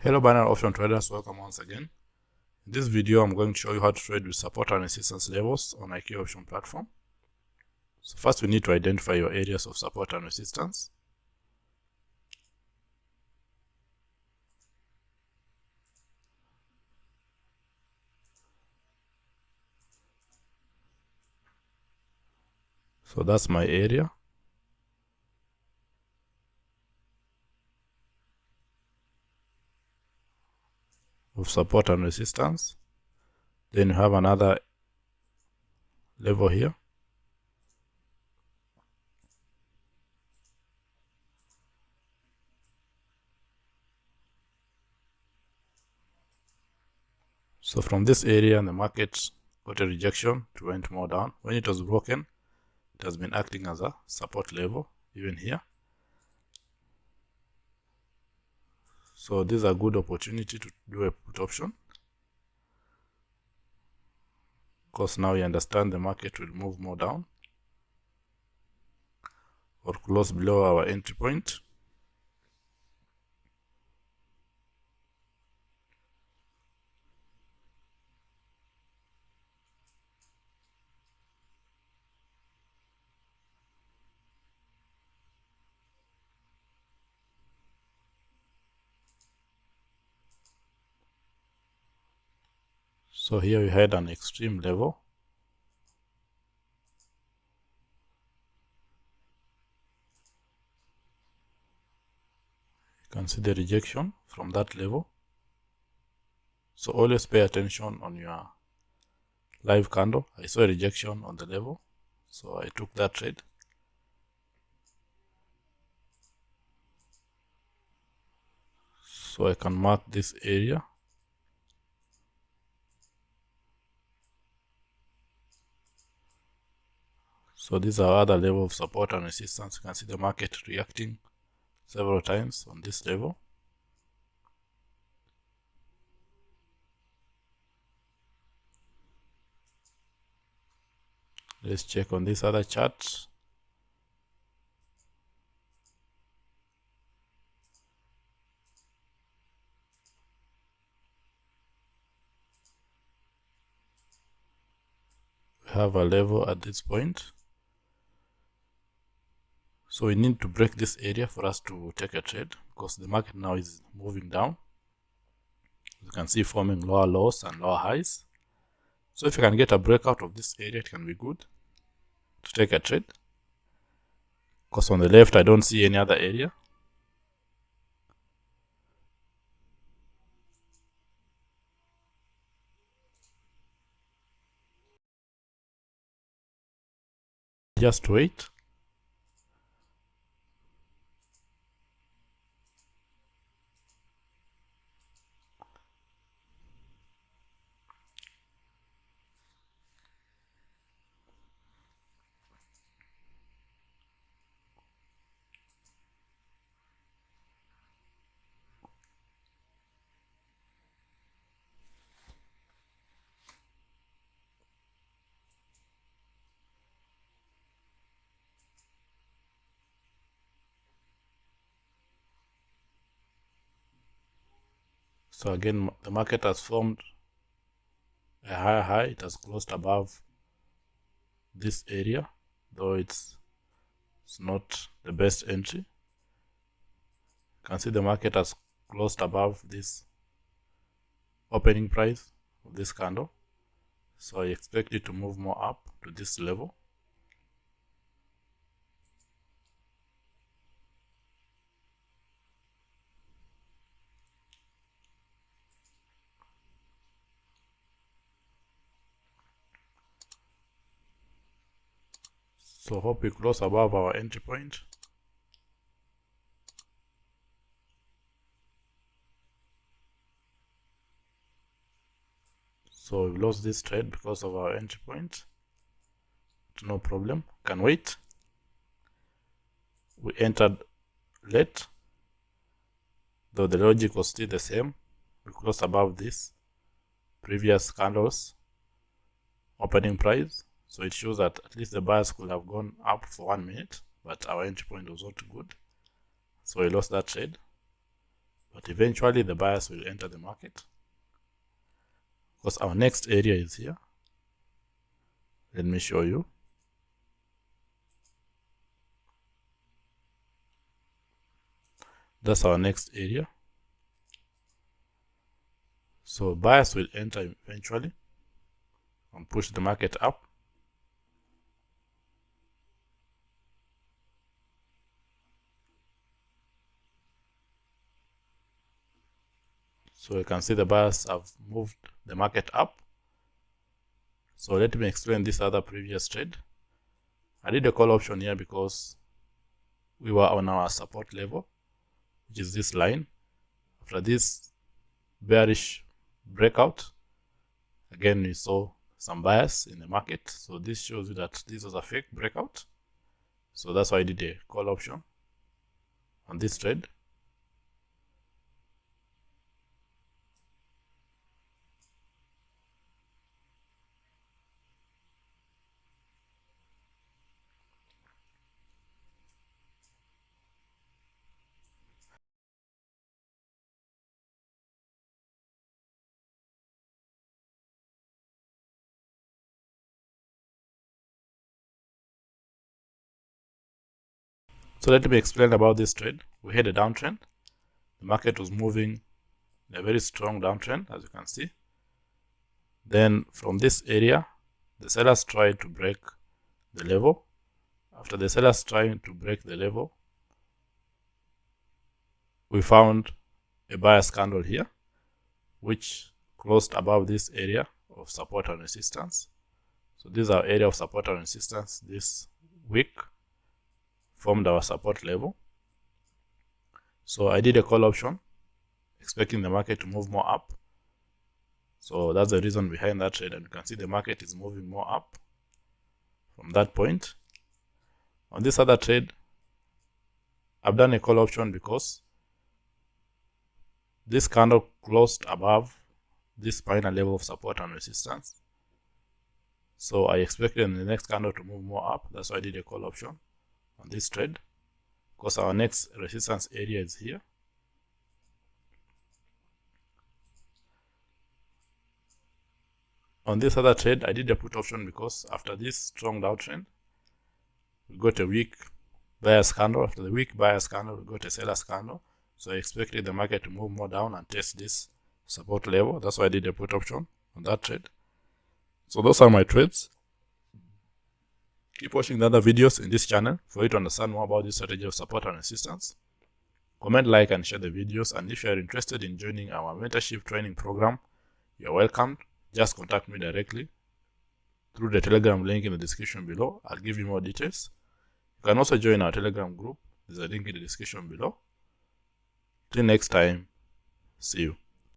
Hello binary option traders, welcome once again. In this video I'm going to show you how to trade with support and resistance levels on IQ option platform. So first we need to identify your areas of support and resistance. So that's my area. Of support and resistance. Then you have another level here. So from this area, the market got a rejection, it went more down. When it was broken, it has been acting as a support level, even here. So this is a good opportunity to do a put option, because now you understand the market will move more down or close below our entry point. So here we had an extreme level. You can see the rejection from that level. So always pay attention on your live candle. I saw a rejection on the level, so I took that trade. So I can mark this area. So these are other level of support and resistance. You can see the market reacting several times on this level. Let's check on this other chart. We have a level at this point. So we need to break this area for us to take a trade, because the market now is moving down. You can see forming lower lows and lower highs. So if you can get a breakout of this area, it can be good to take a trade, because on the left I don't see any other area. Just wait. So again, the market has formed a higher high. It has closed above this area, though it's not the best entry. You can see the market has closed above this opening price of this candle. So I expect it to move more up to this level. So hope we close above our entry point. So we lost this trade because of our entry point. No problem, can wait. We entered late, though the logic was still the same. We closed above this previous candle's opening price. So it shows that at least the buyers could have gone up for 1 minute, but our entry point was not good. So we lost that trade. but eventually the buyers will enter the market because our next area is here. Let me show you. That's our next area. So buyers will enter eventually and push the market up. So you can see the buyers have moved the market up. So let me explain this other previous trade. I did a call option here because we were on our support level, which is this line. After this bearish breakout, again we saw some buyers in the market. So this shows you that this was a fake breakout. So that's why I did a call option on this trade. So let me explain about this trade. We had a downtrend. The market was moving a very strong downtrend, as you can see. Then from this area, the sellers tried to break the level. After the sellers trying to break the level, we found a buyer's candle here, which closed above this area of support and resistance. So this is our area of support and resistance. This wick formed our support level. So I did a call option expecting the market to move more up. So that's the reason behind that trade, and you can see the market is moving more up from that point. On this other trade, I've done a call option because this candle closed above this final level of support and resistance. So I expected the next candle to move more up. That's why I did a call option on this trade, because our next resistance area is here. On this other trade, I did a put option because after this strong downtrend, we got a weak buyer's candle. After the weak buyer's candle, we got a seller's candle. So I expected the market to move more down and test this support level. That's why I did a put option on that trade. So those are my trades. Keep watching the other videos in this channel for you to understand more about this strategy of support and resistance. Comment, like, and share the videos. And if you are interested in joining our mentorship training program, you're welcome. Just contact me directly through the Telegram link in the description below. I'll give you more details. You can also join our Telegram group. There's a link in the description below. Till next time, see you.